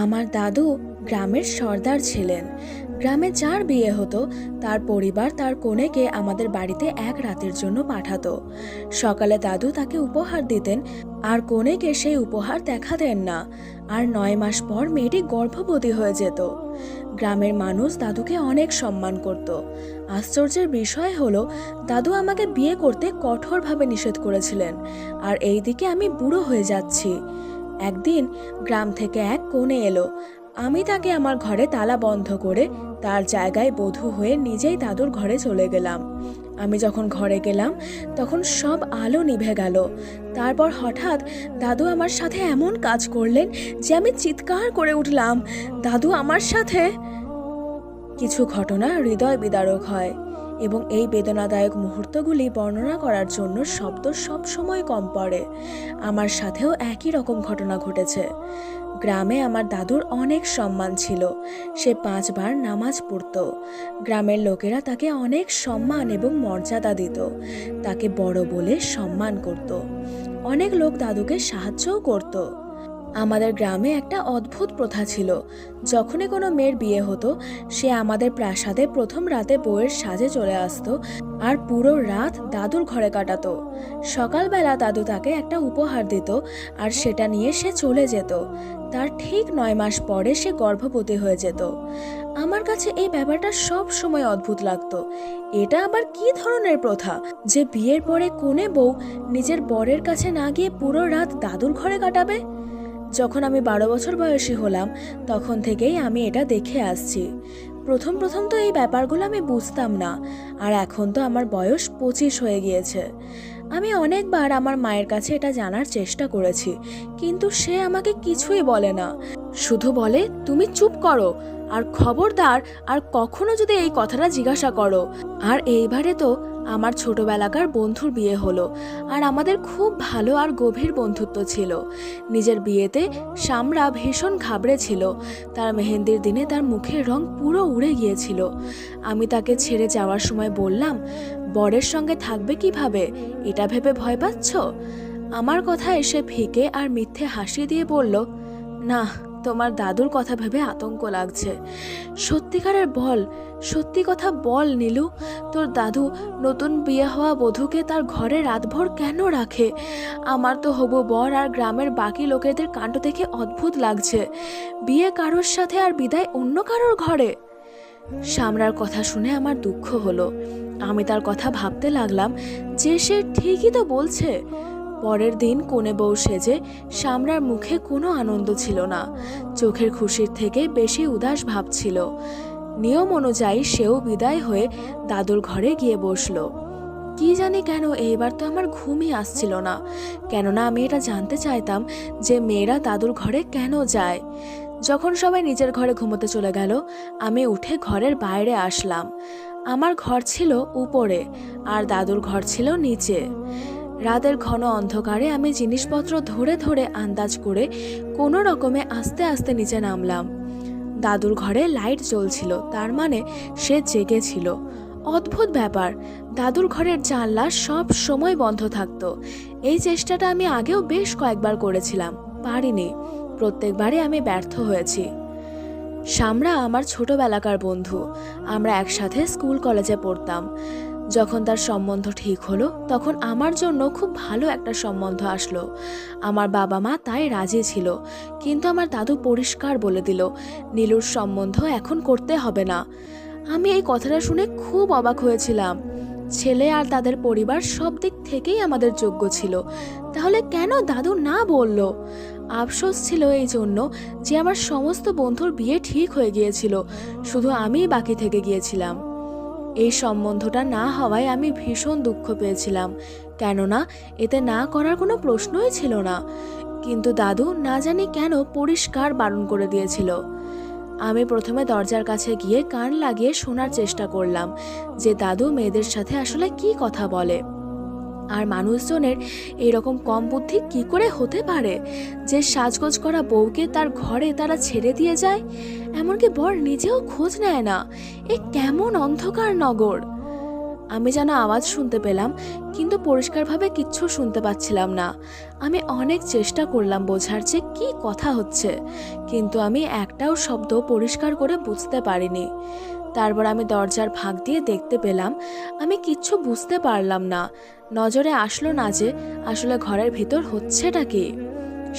আমার দাদু গ্রামের সর্দার ছিলেন। গ্রামে যার বিয়ে হতো তার পরিবার তার কনেকে আমাদের বাড়িতে এক রাতের জন্য পাঠাতো। সকালে দাদু তাকে উপহার দিতেন, আর কনেকে সেই উপহার দেখাতেন না। আর 9 মাস পর মেয়েটি গর্ভবতী হয়ে যেত। গ্রামের মানুষ দাদুকে অনেক সম্মান করত। আশ্চর্যের বিষয় হলো, দাদু আমাকে বিয়ে করতে কঠোরভাবে নিষেধ করেছিলেন, আর এইদিকে আমি বুড়ো হয়ে যাচ্ছি। একদিন গ্রাম থেকে এক কনে এলো। আমি তাকে আমার ঘরে তালা বন্ধ করে তার জায়গায় বধূ হয়ে নিজেই দাদুর ঘরে চলে গেলাম। আমি যখন ঘরে গেলাম তখন সব আলো নিভে গেল। তারপর হঠাৎ দাদু আমার সাথে এমন কাজ করলেন যে আমি চিৎকার করে উঠলাম, দাদু আমার সাথে। কিছু ঘটনা হৃদয় বিদারক হয়, এবং এই বেদনাদায়ক মুহূর্তগুলি বর্ণনা করার জন্য শব্দ সব সময় কম পড়ে। আমার সাথেও একই রকম ঘটনা ঘটেছে। গ্রামে আমার দাদুর অনেক সম্মান ছিল। সে 5 বার নামাজ পড়ত। গ্রামের লোকেরা তাকে অনেক সম্মান এবং মর্যাদা দিত। তাকে বড় বলে সম্মান করত। অনেক লোক দাদুকে সাহায্যও করত। আমাদের গ্রামে একটা অদ্ভুত প্রথা ছিল। যখনই কোনো মেয়ের বিয়ে হতো, সে আমাদের প্রাসাদে প্রথম রাতে বউয়ের সাজে চলে আসতো আর পুরো রাত দাদুর ঘরে কাটাতো। সকালবেলা দাদু তাকে একটা উপহার দিত, আর সেটা নিয়ে সে চলে যেত। তার ঠিক 9 মাস পরে সে গর্ভবতী হয়ে যেত। আমার কাছে এই ব্যাপারটা সব সময় অদ্ভুত লাগতো। এটা আবার কি ধরনের প্রথা যে বিয়ের পরে কনে বউ নিজের বরের কাছে না গিয়ে পুরো রাত দাদুর ঘরে কাটাবে? যখন আমি 12 বছর বয়সী হলাম তখন থেকেই আমি এটা দেখে আসছি। প্রথম প্রথম তো এই ব্যাপারগুলো আমি বুঝতাম না, আর এখন তো আমার বয়স 25 হয়ে গিয়েছে। আমি অনেকবার আমার মায়ের কাছে এটা জানার চেষ্টা করেছি, কিন্তু সে আমাকে কিছুই বলে না। শুধু বলে, তুমি চুপ করো, আর খবরদার আর কখনো যদি এই কথাটা জিজ্ঞাসা করো। আর এইবারে তো আমার ছোটবেলাকার বন্ধুর বিয়ে হলো, আর আমাদের খুব ভালো আর গভীর বন্ধুত্ব ছিল। নিজের বিয়েতে শামরা ভীষণ ঘাবড়ে ছিল। তার মেহেন্দির দিনে তার মুখের রং পুরো উড়ে গিয়েছিল। আমি তাকে ছেড়ে যাওয়ার সময় বললাম, বরের সঙ্গে থাকবে কিভাবে, এটা ভেবে ভয় পাচ্ছ? আমার কথা এসে ফিকে আর মিথ্যে হাসি দিয়ে বলল, না, তোমার দাদুর কথা ভেবে আতঙ্ক লাগছে। সত্যিকারের বল, সত্যি কথা বল নীলু, তোর দাদু নতুন বিয়ে হওয়া বধূকে তার ঘরে রাতভর কেন রাখে? আমার তো হবু বর আর গ্রামের বাকি লোকেদের কাণ্ড দেখে অদ্ভুত লাগছে। বিয়ে কারোর সাথে আর বিদায় অন্য কারোর ঘরে। শামরার কথা শুনে আমার দুঃখ হলো। আমি তার কথা ভাবতে লাগলাম যে সে ঠিকই তো বলছে। পরের দিন কনে বউ সেজে শামরার মুখে কোনো আনন্দ ছিল না। চোখের খুশির থেকে বেশি উদাস ভাব ছিল। নিয়ম অনুযায়ী সেও বিদায় হয়ে দাদুর ঘরে গিয়ে বসলো। কি জানি কেন এইবার তো আমার ঘুমই আসছিল না, কেননা আমি এটা জানতে চাইতাম যে মেয়েরা দাদুর ঘরে কেন যায়। যখন সবাই নিজের ঘরে ঘুমোতে চলে গেল, আমি উঠে ঘরের বাইরে আসলাম। আমার ঘর ছিল উপরে, আর দাদুর ঘর ছিল নিচে। রাতের ঘন অন্ধকারে আমি জিনিসপত্র ধরে ধরে আন্দাজ করে কোনো রকমে আস্তে আস্তে নিচে নামলাম। দাদুর ঘরে লাইট জ্বলছিল, তার মানে সে জেগেছিল। অদ্ভুত ব্যাপার, দাদুর ঘরের জানলা সব সময় বন্ধ থাকতো। এই চেষ্টাটা আমি আগেও বেশ কয়েকবার করেছিলাম, পারিনি। প্রত্যেকবারে আমি ব্যর্থ হয়েছি। শামরা আমার ছোটবেলাকার বন্ধু। আমরা একসাথে স্কুল কলেজে পড়তাম। যখন তার সম্বন্ধ ঠিক হলো তখন আমার জন্য খুব ভালো একটা সম্বন্ধ আসলো। আমার বাবা মা তাই রাজি ছিল, কিন্তু আমার দাদু পরিষ্কার বলে দিল, নীলুর সম্বন্ধ এখন করতে হবে না। আমি এই কথাটা শুনে খুব অবাক হয়েছিলাম। ছেলে আর তাদের পরিবার সব দিক থেকেই আমাদের যোগ্য ছিল, তাহলে কেন দাদু না বলল? আফসোস ছিল এই জন্য যে আমার সমস্ত বন্ধুর বিয়ে ঠিক হয়ে গিয়েছিল, শুধু আমিই বাকি থেকে গিয়েছিলাম। এই সম্বন্ধটা না হওয়ায় আমি ভীষণ দুঃখ পেয়েছিলাম, কেননা এতে না করার কোনো প্রশ্নই ছিল না। কিন্তু দাদু না জানি কেন পরিষ্কার বারণ করে দিয়েছিল। আমি প্রথমে দরজার কাছে গিয়ে কান লাগিয়ে শোনার চেষ্টা করলাম যে দাদু মেয়েদের সাথে আসলে কি কথা বলে। আর মানুষজনের এরকম কম বুদ্ধি কি করে হতে পারে যে সাজগোজ করা বউকে তার ঘরে তারা ছেড়ে দিয়ে যায়, এমনকি বর নিজেও খোঁজ নেয় না। এ কেমন অন্ধকার নগর! আমি যেন আওয়াজ শুনতে পেলাম, কিন্তু পরিষ্কারভাবে কিচ্ছু শুনতে পাচ্ছিলাম না। আমি অনেক চেষ্টা করলাম বোঝার যে কি কথা হচ্ছে, কিন্তু আমি একটাও শব্দ পরিষ্কার করে বুঝতে পারিনি। তারপর আমি দরজার ফাঁক দিয়ে দেখতে পেলাম, আমি কিচ্ছু বুঝতে পারলাম না। নজরে আসলো না যে আসলে ঘরের ভিতর হচ্ছেটা কি।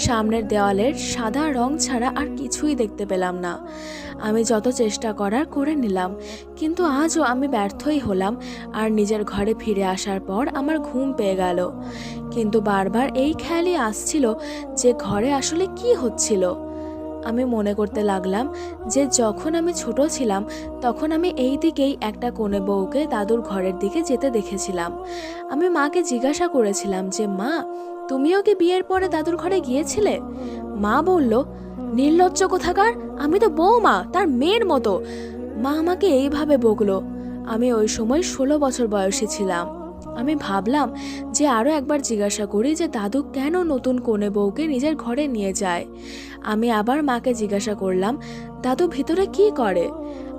সামনের দেওয়ালের সাদা রং ছাড়া আর কিছুই দেখতে পেলাম না। আমি যত চেষ্টা করার করে নিলাম, কিন্তু আজও আমি ব্যর্থই হলাম। আর নিজের ঘরে ফিরে আসার পর আমার ঘুম পেয়ে গেল, কিন্তু বারবার এই খেয়ালই আসছিল যে ঘরে আসলে কি হচ্ছিল। আমি মনে করতে লাগলাম যে যখন আমি ছোট ছিলাম তখন আমি এই দিকেই একটা কোণে বউকে দাদুর ঘরের দিকে যেতে দেখেছিলাম। আমি মাকে জিজ্ঞাসা করেছিলাম যে মা, তুমিও কি বিয়ের পরে দাদুর ঘরে গিয়েছিলে? মা বলল, নির্লজ্জ কোথাকার, আমি তো বৌমা, তার মেয়ের মতো। মা আমাকে এইভাবে বকলো। আমি ওই সময় 16 বছর বয়সী ছিলাম। আমি ভাবলাম যে আরও একবার জিজ্ঞাসা করি যে দাদু কেন নতুন কোণে বউকে নিজের ঘরে নিয়ে যায়। আমি আবার মাকে জিজ্ঞাসা করলাম, দাদু ভিতরে কি করে?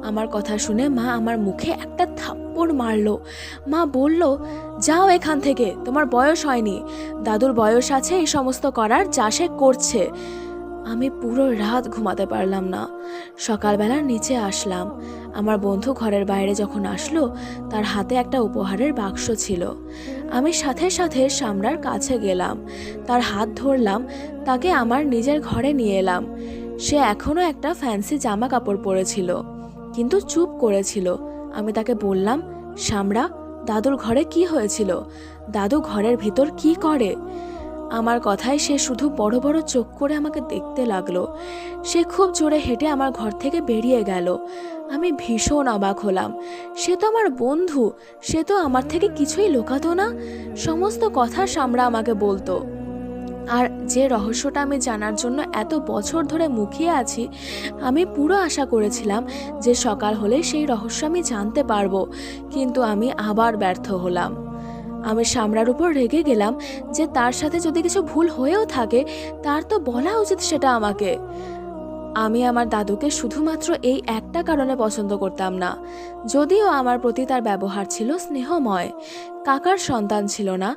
আমার কথা শুনে মা আমার মুখে একটা থাপ্পড় মারলো। মা বলল, যাও এখান থেকে, তোমার বয়স হয়নি। দাদুর বয়স আছে এই সমস্ত করার, যা সে করছে। আমি পুরো রাত ঘুমাতে পারলাম না। সকালবেলা নিচে আসলাম। আমার বন্ধু ঘরের বাইরে যখন আসলো, তার হাতে একটা উপহারের বাক্স ছিল। আমি সাথে সাথে সামরার কাছে গেলাম, তার হাত ধরলাম, তাকে আমার নিজের ঘরে নিয়ে এলাম। সে এখনও একটা ফ্যান্সি জামা কাপড় পরেছিল, কিন্তু চুপ করেছিল। আমি তাকে বললাম, সামরা, দাদুর ঘরে কি হয়েছিল? দাদু ঘরের ভিতর কি করে? আমার কথায় সে শুধু বড় বড় চোখ করে আমাকে দেখতে লাগলো। সে খুব জোরে হেঁটে আমার ঘর থেকে বেরিয়ে গেল। আমি ভীষণ অবাক হলাম। সে তো আমার বন্ধু, সে তো আমার থেকে কিছুই লুকাতো না, সমস্ত কথা সামরা আমাকে বলতো। আর যে রহস্যটা আমি জানার জন্য এত বছর ধরে মুখিয়ে আছি, আমি পুরো আশা করেছিলাম যে সকাল হলে সেই রহস্য আমি জানতে পারবো, কিন্তু আমি আবার ব্যর্থ হলাম। আমি সামরার উপর রেগে গেলাম যে তার সাথে যদি কিছু ভুল হয়েও থাকে, তার তো বলা উচিত সেটা আমাকে। আমি আমার দাদুকে শুধুমাত্র এই একটা কারণে পছন্দ করতাম না। যদিও আমার প্রতি তার ব্যবহার ছিল স্নেহময়, কাকার সন্তান ছিল না,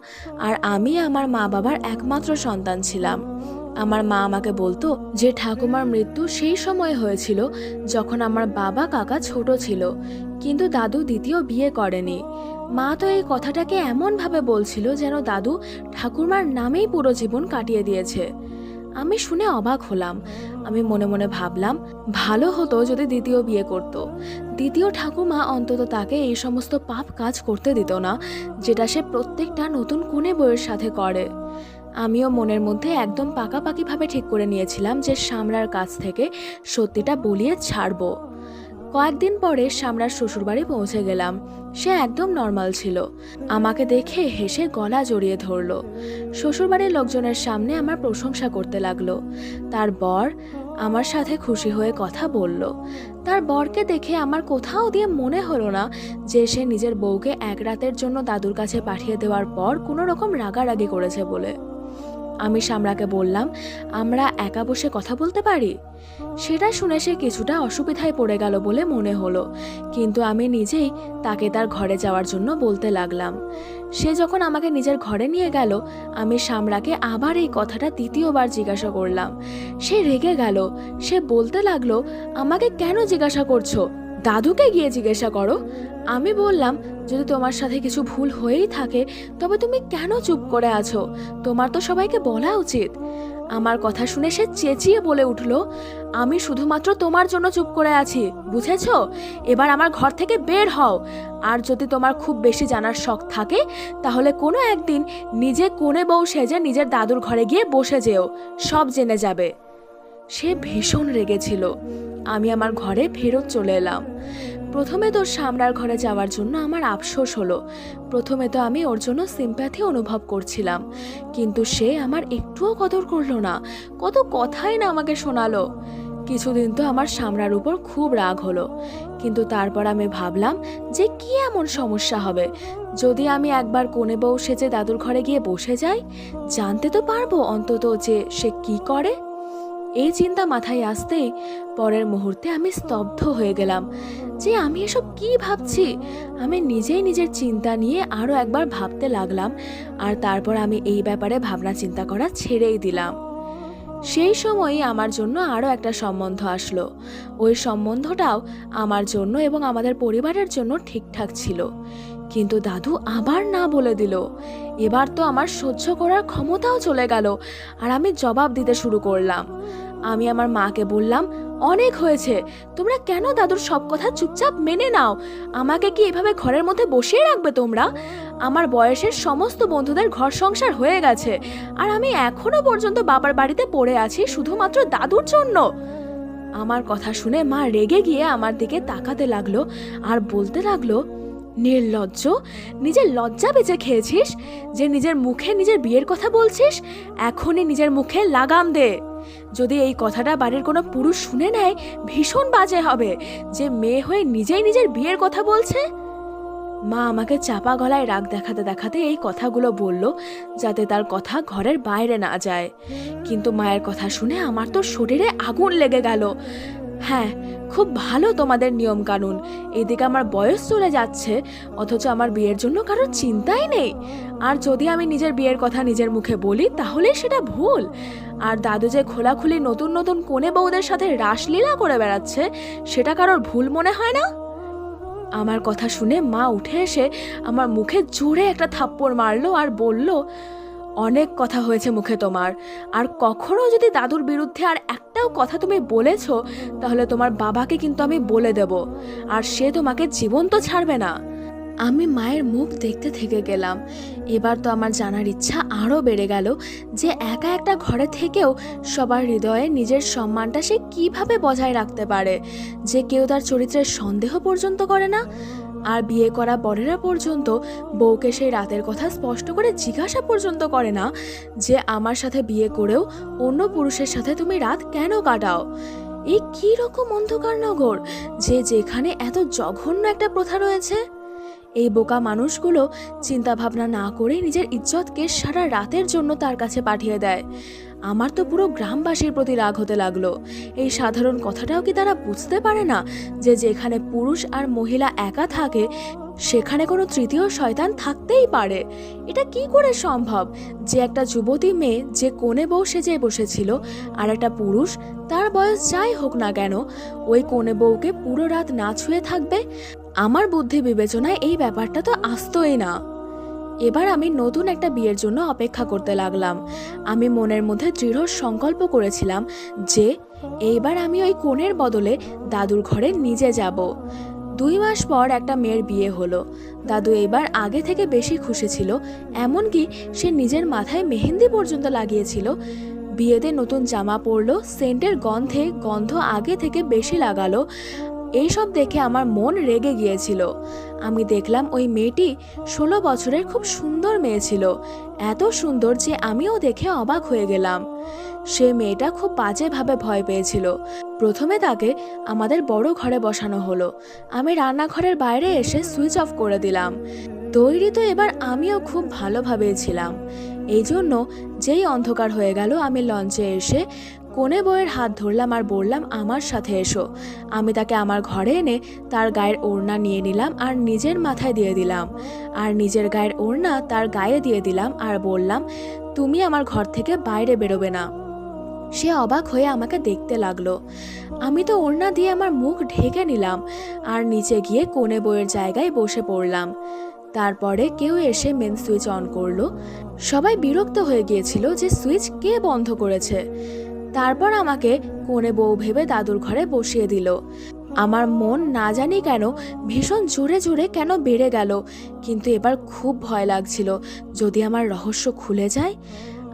আর আমি আমার মা বাবার একমাত্র সন্তান ছিলাম। আমার মা আমাকে বলতো যে ঠাকুমার মৃত্যু সেই সময় হয়েছিল যখন আমার বাবা কাকা ছোট ছিল, কিন্তু দাদু দ্বিতীয় বিয়ে করেনি। মা তো এই কথাটাকে এমনভাবে বলছিল যেন দাদু ঠাকুরমার নামেই পুরো জীবন কাটিয়ে দিয়েছে। আমি শুনে অবাক হলাম। আমি মনে মনে ভাবলাম, ভালো হতো যদি দ্বিতীয় বিয়ে করত। দ্বিতীয় ঠাকুমা অন্তত তাকে এই সমস্ত পাপ কাজ করতে দিত না, যেটা সে প্রত্যেকটা নতুন কনে বউয়ের সাথে করে। আমিও মনের মধ্যে একদম পাকাপাকিভাবে ঠিক করে নিয়েছিলাম যে সামরার কাছ থেকে সত্যিটা বলিয়ে ছাড়বো। কয়েকদিন পরে সামরার শ্বশুরবাড়ি পৌঁছে গেলাম। সে একদম নর্মাল ছিল। আমাকে দেখে হেসে গলা জড়িয়ে ধরলো। শ্বশুরবাড়ির লোকজনের সামনে আমার প্রশংসা করতে লাগলো। তার বর আমার সাথে খুশি হয়ে কথা বলল। তার বরকে দেখে আমার কোথাও দিয়ে মনে হলো না যে সে নিজের বউকে এক রাতের জন্য দাদুর কাছে পাঠিয়ে দেওয়ার পর কোনো রকম রাগারাগি করেছে বলে। আমি সামরাকে বললাম, আমরা একা বসে কথা বলতে পারি? সেটা শুনে সে কিছুটা অসুবিধায় পড়ে গেল বলে মনে হলো, কিন্তু আমি নিজেই তাকে তার ঘরে যাওয়ার জন্য বলতে লাগলাম। সে যখন আমাকে নিজের ঘরে নিয়ে গেল, আমি সামরাকে আবার এই কথাটা দ্বিতীয়বার জিজ্ঞাসা করলাম। সে রেগে গেল। সে বলতে লাগলো, আমাকে কেন জিজ্ঞাসা করছো? দাদুকে গিয়ে জিজ্ঞাসা করো। আমি বললাম, যদি তোমার সাথে কিছু ভুল হয়েই থাকে তবে তুমি কেন চুপ করে আছো? তোমার তো সবাইকে বলা উচিত। আমার কথা শুনে সে চেঁচিয়ে বলে উঠল, আমি শুধুমাত্র তোমার জন্য চুপ করে আছি, বুঝেছো? এবার আমার ঘর থেকে বের হও। আর যদি তোমার খুব বেশি জানার শখ থাকে তাহলে কোনো একদিন নিজে কোণে বউ সেজে নিজের দাদুর ঘরে গিয়ে বসে যেও, সব জেনে যাবে। সে ভীষণ রেগেছিল। আমি আমার ঘরে ফেরত চলে এলাম। প্রথমে তো সামরার ঘরে যাওয়ার জন্য আমার আফসোস হলো। প্রথমে তো আমি ওর জন্য সিম্প্যাথি অনুভব করছিলাম, কিন্তু সে আমার একটুও কদর করলো না, কত কথাই না আমাকে শোনালো। কিছুদিন তো আমার সামরার উপর খুব রাগ হলো, কিন্তু তারপর আমি ভাবলাম যে কি এমন সমস্যা হবে যদি আমি একবার কোণে বউ সেজে দাদুর ঘরে গিয়ে বসে যাই, জানতে তো পারবো অন্তত যে সে কি করে। এই চিন্তা মাথায় আসতেই পরের মুহূর্তে আমি স্তব্ধ হয়ে গেলাম যে আমি এসব কি ভাবছি। আমি নিজেই নিজের চিন্তা নিয়ে আরও একবার ভাবতে লাগলাম, আর তারপর আমি এই ব্যাপারে ভাবনা চিন্তা করা ছেড়েই দিলাম। সেই সময়ই আমার জন্য আরও একটা সম্বন্ধ আসলো। ওই সম্বন্ধটাও আমার জন্য এবং আমাদের পরিবারের জন্য ঠিকঠাক ছিল, কিন্তু দাদু আবার না বলে দিল। এবার তো আমার সহ্য করার ক্ষমতাও চলে গেল, আর আমি জবাব দিতে শুরু করলাম। আমি আমার মাকে বললাম, অনেক হয়েছে, তোমরা কেন দাদুর সব কথা চুপচাপ মেনে নাও? আমাকে কি এভাবে ঘরের মধ্যে বসিয়ে রাখবে তোমরা? আমার বয়সের সমস্ত বন্ধুদের ঘর সংসার হয়ে গেছে, আর আমি এখনো পর্যন্ত বাবার বাড়িতে পড়ে আছি শুধুমাত্র দাদুর জন্য। আমার কথা শুনে মা রেগে গিয়ে আমার দিকে তাকাতে লাগলো আর বলতে লাগলো, নির্লজ্জ, নিজের লজ্জা বেঁচে খেয়েছিস যে নিজের মুখে নিজের বিয়ের কথা বলছিস? এখনই নিজের মুখে লাগাম দে। যদি এই কথাটা বাড়ির কোনো পুরুষ শুনে নেয়, ভীষণ বাজে হবে যে মেয়ে হয়ে নিজেই নিজের বিয়ের কথা বলছে। মা আমাকে চাপা গলায় রাগ দেখাতে দেখাতে এই কথাগুলো বলল, যাতে তার কথা ঘরের বাইরে না যায়। কিন্তু মায়ের কথা শুনে আমার তো শরীরে আগুন লেগে গেল। হ্যাঁ, খুব ভালো তোমাদের নিয়ম কানুন। এদিকে আমার বয়স চলে যাচ্ছে, অথচ আমার বিয়ের জন্য কারোর চিন্তাই নেই। আর যদি আমি নিজের বিয়ের কথা নিজের মুখে বলি তাহলেই সেটা ভুল। আর দাদু যে খোলাখুলি নতুন নতুন কনে বউদের সাথে রাসলীলা করে বেড়াচ্ছে, সেটা কারোর ভুল মনে হয় না? আমার কথা শুনে মা উঠে এসে আমার মুখে জোরে একটা থাপ্পড় মারলো আর বলল, অনেক কথা হয়েছে মুখে তোমার, আর কখনো যদি দাদুর বিরুদ্ধে আর একটাও কথা তুমি বলেছো, তাহলে তোমার বাবাকে কিন্তু আমি বলে দেব, আর সে তোমাকে জীবন্ত ছাড়বে না। আমি মায়ের মুখ দেখতে থেকে গেলাম। এবার তো আমার জানার ইচ্ছা আরও বেড়ে গেল যে একা একটা ঘরে থেকেও সবার হৃদয়ে নিজের সম্মানটা সে কিভাবে বজায় রাখতে পারে, যে কেউ তার চরিত্রের সন্দেহ পর্যন্ত করে না। আর বিয়ে করা বরেরা পর্যন্ত বউকে সেই রাতের কথা স্পষ্ট করে জিজ্ঞাসা পর্যন্ত করে না যে আমার সাথে বিয়ে করেও অন্য পুরুষের সাথে তুমি রাত কেন কাটাও। এই কি রকম অন্ধকার নগর যে যেখানে এত জঘন্য একটা প্রথা রয়েছে। এই বোকা মানুষগুলো চিন্তা ভাবনা না করে নিজের ইজ্জতকে সারা রাতের জন্য তার কাছে পাঠিয়ে দেয়। আমার তো পুরো গ্রামবাসীর প্রতি রাগ হতে লাগলো। এই সাধারণ কথাটাও কি তারা বুঝতে পারে না যে যেখানে পুরুষ আর মহিলা একা থাকে সেখানে কোনো তৃতীয় শয়তান থাকতেই পারে? এটা কি করে সম্ভব যে একটা যুবতী মেয়ে যে কোণে বউ সেজে বসেছিল, আর একটা পুরুষ, তার বয়স যাই হোক না কেন, ওই কোণে বউকে পুরো রাত না ছুঁয়ে থাকবে? আমার বুদ্ধি বিবেচনায় এই ব্যাপারটা তো আসতোই না। এবার আমি নতুন একটা বিয়ের জন্য অপেক্ষা করতে লাগলাম। আমি মনের মধ্যে দৃঢ় সংকল্প করেছিলাম যে এইবার আমি ওই কোণের বদলে দাদুর ঘরে নিজে যাব। 2 মাস পর একটা মেয়ের বিয়ে হলো। দাদু এবার আগে থেকে বেশি খুশি ছিল, এমনকি সে নিজের মাথায় মেহেন্দি পর্যন্ত লাগিয়েছিল। বিয়েতে নতুন জামা পরলো, সেন্টের গন্ধ আগে থেকে বেশি লাগালো। এইসব দেখে আমার মন রেগে গিয়েছিল। আমি দেখলাম ওই মেয়েটি 16 বছরের খুব সুন্দর মেয়ে ছিল, এত সুন্দর যে আমিও দেখে অবাক হয়ে গেলাম। সে মেয়েটা খুব বাজেভাবে ভয় পেয়েছিল। প্রথমে তাকে আমাদের বড় ঘরে বসানো হলো। আমি রান্নাঘরের বাইরে এসে সুইচ অফ করে দিলাম। তৈরি তো এবার আমিও খুব ভালোভাবেই ছিলাম। এই জন্য যেই অন্ধকার হয়ে গেল, আমি লঞ্চে এসে কোণে বউয়ের হাত ধরলাম আর বললাম, আমার সাথে এসো। আমি তাকে আমার ঘরে এনে তার গায়ের ওড়না নিয়ে নিলাম আর নিজের মাথায় দিয়ে দিলাম, আর নিজের গায়ের ওড়না তার গায়ে দিয়ে দিলাম আর বললাম, তুমি আমার ঘর থেকে বাইরে বেরোবে না। সে অবাক হয়ে আমাকে দেখতে লাগলো। আমি তো ওড়না দিয়ে আমার মুখ ঢেকে নিলাম আর নিচে গিয়ে কোণে বউয়ের জায়গায় বসে পড়লাম। তারপরে কেউ এসে মেন সুইচ অন করলো। সবাই বিরক্ত হয়ে গিয়েছিল যে সুইচ কে বন্ধ করেছে। তারপর আমাকে কোণে বউ ভেবে দাদুর ঘরে বসিয়ে দিল। আমার মন না জানি কেন ভীষণ জোরে জোরে কেন বেড়ে গেল, কিন্তু এবার খুব ভয় লাগছিল যদি আমার রহস্য খুলে যায়।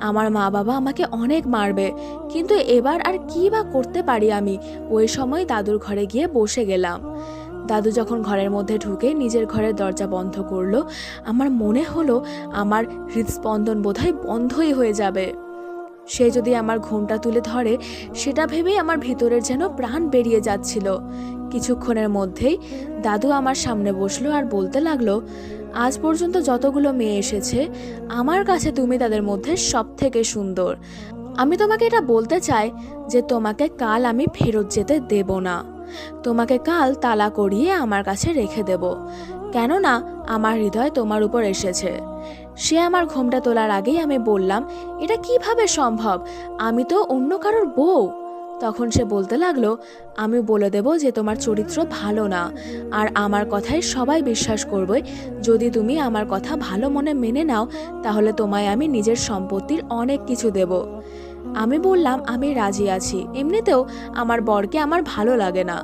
আমার মা বাবা আমাকে অনেক মারবে, কিন্তু এবার আর কি বা করতে পারি আমি। ওই সময় দাদুর ঘরে গিয়ে বসে গেলাম। দাদু যখন ঘরের মধ্যে ঢুকে নিজের ঘরের দরজা বন্ধ করলো, আমার মনে হলো আমার হৃদস্পন্দন বোধহয় বন্ধই হয়ে যাবে। সে যদি আমার ঘুমটা তুলে ধরে, সেটা ভেবেই আমার ভিতরের যেন প্রাণ বেরিয়ে যাচ্ছিল। কিছুক্ষণের মধ্যেই দাদু আমার সামনে বসলো আর বলতে লাগলো, আজ পর্যন্ত যতগুলো মেয়ে এসেছে, আমার কাছে তুমি তাদের মধ্যে সব থেকে সুন্দর। আমি তোমাকে এটা বলতে চাই যে তোমাকে কাল আমি ফেরত যেতে দেব না। তোমাকে কাল তালা করিয়ে আমার কাছে রেখে দেব, কেননা আমার হৃদয় তোমার উপর এসেছে। সে আমার ঘোমটা তোলার আগেই আমি বললাম, এটা কিভাবে সম্ভব? আমি তো অন্য কারোর বউ। তখন সে বলতে লাগলো, আমি বলে দেব যে তোমার চরিত্র ভালো না, আর আমার কথায় সবাই বিশ্বাস করবে। যদি তুমি আমার কথা ভালো মনে মেনে নাও, তাহলে তোমায় আমি নিজের সম্পত্তির অনেক কিছু দেব। আমি বললাম, আমি রাজি আছি। এমনিতেও আমার বরকে আমার ভালো লাগে না।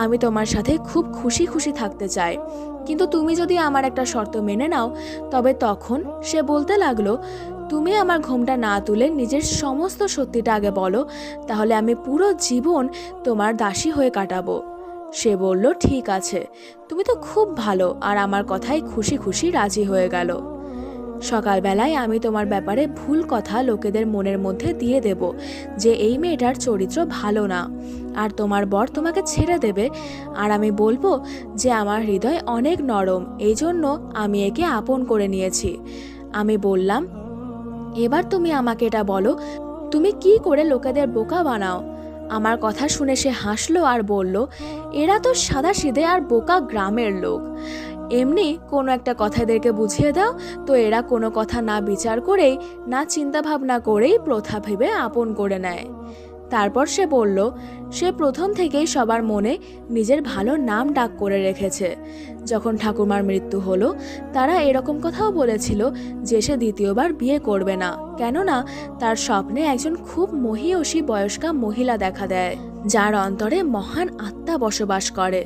আমি তোমার সাথে খুব খুশি খুশি থাকতে চাই, কিন্তু তুমি যদি আমার একটা শর্ত মেনে নাও, তবে তখন সে বলতে লাগলো, তুমি আমার ঘোমটা না তুলে নিজের সমস্ত সত্যিটা আগে বলো, তাহলে আমি পুরো জীবন তোমার দাসী হয়ে কাটাবো। সে বলল, ঠিক আছে, তুমি তো খুব ভালো। আর আমার কথায় খুশি খুশি রাজি হয়ে গেল। সকালবেলায় আমি তোমার ব্যাপারে ভুল কথা লোকেদের মনের মধ্যে দিয়ে দেব যে এই মেয়েটার চরিত্র ভালো না, আর তোমার বর তোমাকে ছেড়ে দেবে। আর আমি বলবো যে আমার হৃদয় অনেক নরম, এই জন্য আমি একে আপন করে নিয়েছি। আমি বললাম, এবার তুমি আমাকে এটা বলো, তুমি কি করে লোকেদের বোকা বানাও? আমার কথা শুনে সে হাসলো আর বলল, এরা তো সাদাসিধে আর বোকা গ্রামের লোক। এমনি কোনো একটা কথা এদেরকে বুঝিয়ে দাও, তো এরা কোনো কথা না বিচার করেই, না চিন্তা ভাবনা করেই প্রথা ভেবে আপন করে নেয়। তারপর সে বলল, সে প্রথম থেকেই সবার মনে নিজের ভালো নাম ডাক করে রেখেছে। যখন ঠাকুমার মৃত্যু হলো, তারা এরকম কথাও বলেছিল যে সে দ্বিতীয়বার বিয়ে করবে না, কেননা তার স্বপ্নে একজন খুব মহীয়সী বয়স্কা মহিলা দেখা দেয়, যার অন্তরে মহান আত্মা বসবাস করে।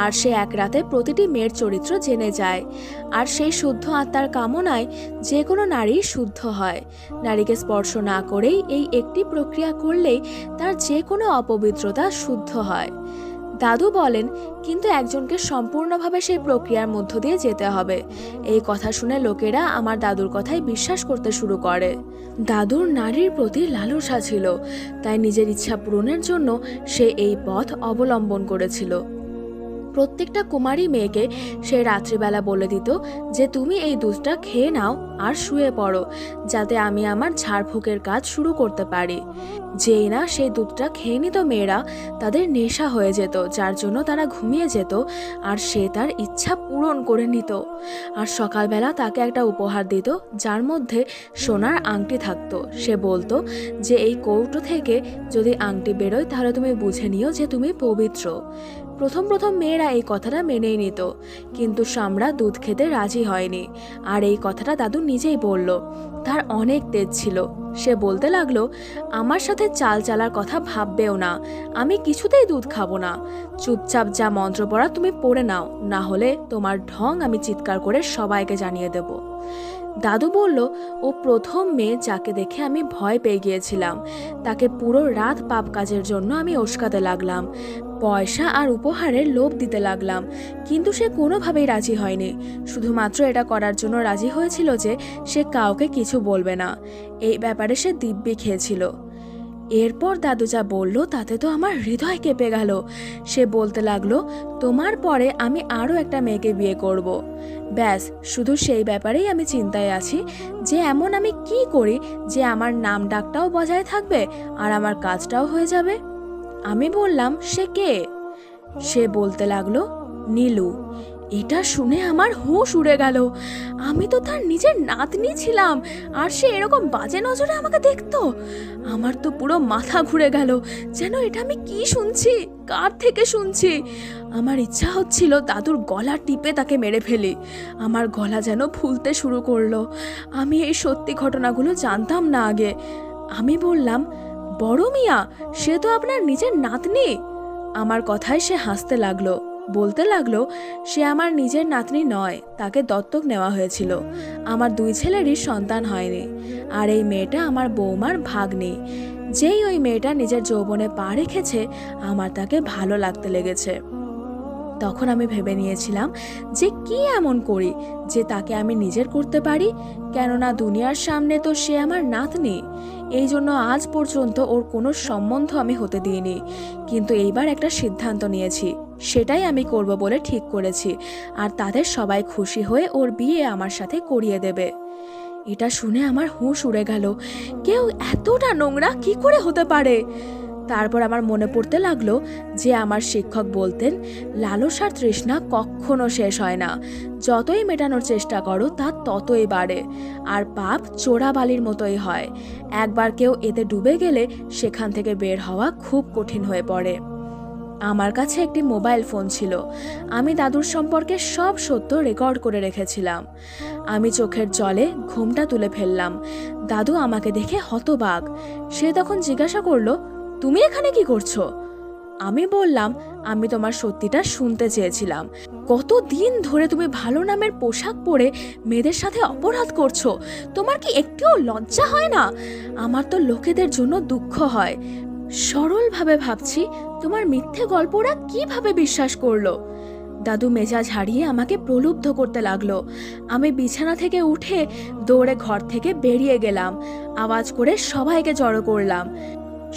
আর সে এক রাতে প্রতিটি মেয়ের চরিত্র জেনে যায়। আর সেই শুদ্ধ আত্মার কামনায় যে কোনো নারী শুদ্ধ হয়। নারীকে স্পর্শ না করেই এই একটি প্রক্রিয়া করলেই তার যে কোনো অপবিত্রতা শুদ্ধ হয়। দাদু বলেন, কিন্তু একজনকে সম্পূর্ণভাবে সেই প্রক্রিয়ার মধ্য দিয়ে যেতে হবে। এই কথা শুনে লোকেরা আমার দাদুর কথায় বিশ্বাস করতে শুরু করে। দাদুর নারীর প্রতি লালসা ছিল, তাই নিজের ইচ্ছা পূরণের জন্য সে এই পথ অবলম্বন করেছিল। প্রত্যেকটা কুমারী মেয়েকে সে রাত্রিবেলা বলে দিত যে তুমি এই দুধটা খেয়ে নাও আর শুয়ে পড়ো, যাতে আমি আমার ঝাড়ফুঁকের কাজ শুরু করতে পারি। যেই না সেই দুধটা খেয়ে নিত মেয়েরা, তাদের নেশা হয়ে যেত, যার জন্য তারা ঘুমিয়ে যেত, আর সে তার ইচ্ছা পূরণ করে নিত। আর সকালবেলা তাকে একটা উপহার দিত, যার মধ্যে সোনার আংটি থাকতো। সে বলতো যে এই কৌটো থেকে যদি আংটি বেরোয়, তাহলে তুমি বুঝে নিও যে তুমি পবিত্র। প্রথম প্রথম মেয়েরা এই কথাটা মেনেই নিত, কিন্তু সামরা দুধ খেতে রাজি হয়নি। আর এই কথাটা দাদু নিজেই বলল। তার অনেক তেজ ছিল। সে বলতে লাগলো, আমার সাথে চাল চালার কথা ভাববেও না, আমি কিছুতেই দুধ খাবো না। চুপচাপ যা মন্ত্র পড়া তুমি পড়ে নাও, না হলে তোমার ঢং আমি চিৎকার করে সবাইকে জানিয়ে দেব। দাদু বলল, ও প্রথম মেয়ে যাকে দেখে আমি ভয় পেয়ে গিয়েছিলাম। তাকে পুরো রাত পাপ কাজের জন্য আমি উস্কাতে লাগলাম, পয়সা আর উপহারের লোভ দিতে লাগলাম, কিন্তু সে কোনোভাবেই রাজি হয়নি। শুধুমাত্র এটা করার জন্য রাজি হয়েছিল যে সে কাউকে কিছু বলবে না। এই ব্যাপারে সে দিব্যি খেয়েছিল। এরপর দাদু যা বলল তাতে তো আমার হৃদয় কেঁপে গেল। সে বলতে লাগলো, তোমার পরে আমি আরও একটা মেয়েকে বিয়ে করব। ব্যাস, শুধু সেই ব্যাপারেই আমি চিন্তায় আছি যে এমন আমি কি করি যে আমার নাম ডাকটাও বজায় থাকবে আর আমার কাজটাও হয়ে যাবে। আমি বললাম, সে কে? সে বলতে লাগলো, নীলু। এটা শুনে আমার হুঁশ উড়ে গেল। আমি তো তার নিজের নাতনি ছিলাম, আর সে এরকম বাজে নজরে আমাকে দেখতো। আমার তো পুরো মাথা ঘুরে গেল, যেন এটা আমি কি শুনছি, কার থেকে শুনছি। আমার ইচ্ছা হচ্ছিল দাদুর গলা টিপে তাকে মেরে ফেলি। আমার গলা যেন ফুলতে শুরু করলো। আমি এই সত্যি ঘটনাগুলো জানতাম না আগে। আমি বললাম, বড় মিয়া, সে তো আপনার নিজের নাতনি। আমার কথায় সে হাসতে লাগলো, বলতে লাগলো, সে আমার নিজের নাতনি নয়, তাকে দত্তক নেওয়া হয়েছিল। আমার দুই ছেলেরই সন্তান হয়নি, আর এই মেয়েটা আমার বৌমার ভাগ্নি। যেই ওই মেয়েটা নিজের যৌবনে পা রেখেছে, আমার তাকে ভালো লাগতে লেগেছে। তখন আমি ভেবে নিয়েছিলাম যে কি এমন করি যে তাকে আমি নিজের করতে পারি, কেননা দুনিয়ার সামনে তো সে আমার নাতনি। এই জন্য আজ পর্যন্ত ওর কোনো সম্বন্ধ আমি হতে দিইনি, কিন্তু এইবার একটা সিদ্ধান্ত নিয়েছি, সেটাই আমি করব বলে ঠিক করেছি। আর তাদের সবাই খুশি হয়ে ওর বিয়ে আমার সাথে করিয়ে দেবে। এটা শুনে আমার হুঁশ উড়ে গেল। কেউ এতটা নোংরা কি করে হতে পারে? তারপর আমার মনে পড়তে লাগলো যে আমার শিক্ষক বলতেন, লালসার তৃষ্ণা কখনো শেষ হয় না, যতই মেটানোর চেষ্টা করো তা ততই বাড়ে। আর পাপ চোরাবালির মতোই হয়, একবার কেউ এতে ডুবে গেলে সেখান থেকে বের হওয়া খুব কঠিন হয়ে পড়ে। আমার কাছে একটি মোবাইল ফোন ছিল। আমি দাদুর সম্পর্কে সব সত্য রেকর্ড করে রেখেছিলাম। আমি চোখের জলে ঘুমটা তুলে ফেললাম। দাদু আমাকে দেখে হতবাক। সে তখন জিজ্ঞাসা করলো, তুমি এখানে কি করছো? আমি বললাম, আমি তোমার সত্যিটা শুনতে চেয়েছিলাম। কতদিন ধরে তুমি ভালো নামের পোশাক পরে মেয়েদের সাথে অপরাধ করছো? তোমার কি একটুও লজ্জা হয় না? আমার তো লোকেদের জন্য দুঃখ হয়। সরলভাবে ভাবছি তোমার মিথ্যে গল্পরা কিভাবে বিশ্বাস করলো। দাদু মেজাজ হারিয়ে আমাকে প্রলুব্ধ করতে লাগলো। আমি বিছানা থেকে উঠে দৌড়ে ঘর থেকে বেরিয়ে গেলাম। আওয়াজ করে সবাইকে জড়ো করলাম।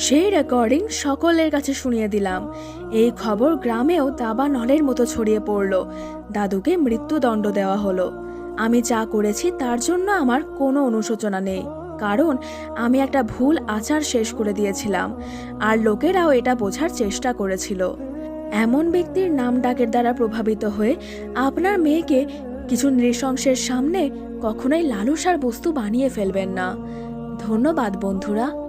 সেই রেকর্ডিং সকলের কাছে শুনিয়ে দিলাম। এই খবর গ্রামেও দাবা নলের মতো ছড়িয়ে পড়ল। দাদুকে মৃত্যুদণ্ড দেওয়া হলো। আমি যা করেছি তার জন্য আমার কোনো অনুশোচনা নেই, কারণ আমি একটা ভুল আচার শেষ করে দিয়েছিলাম, আর লোকেরাও এটা বোঝার চেষ্টা করেছিল। এমন ব্যক্তির নাম ডাকের দ্বারা প্রভাবিত হয়ে আপনার মেয়েকে কিছু নৃশংসের সামনে কখনোই লালসার বস্তু বানিয়ে ফেলবেন না। ধন্যবাদ বন্ধুরা।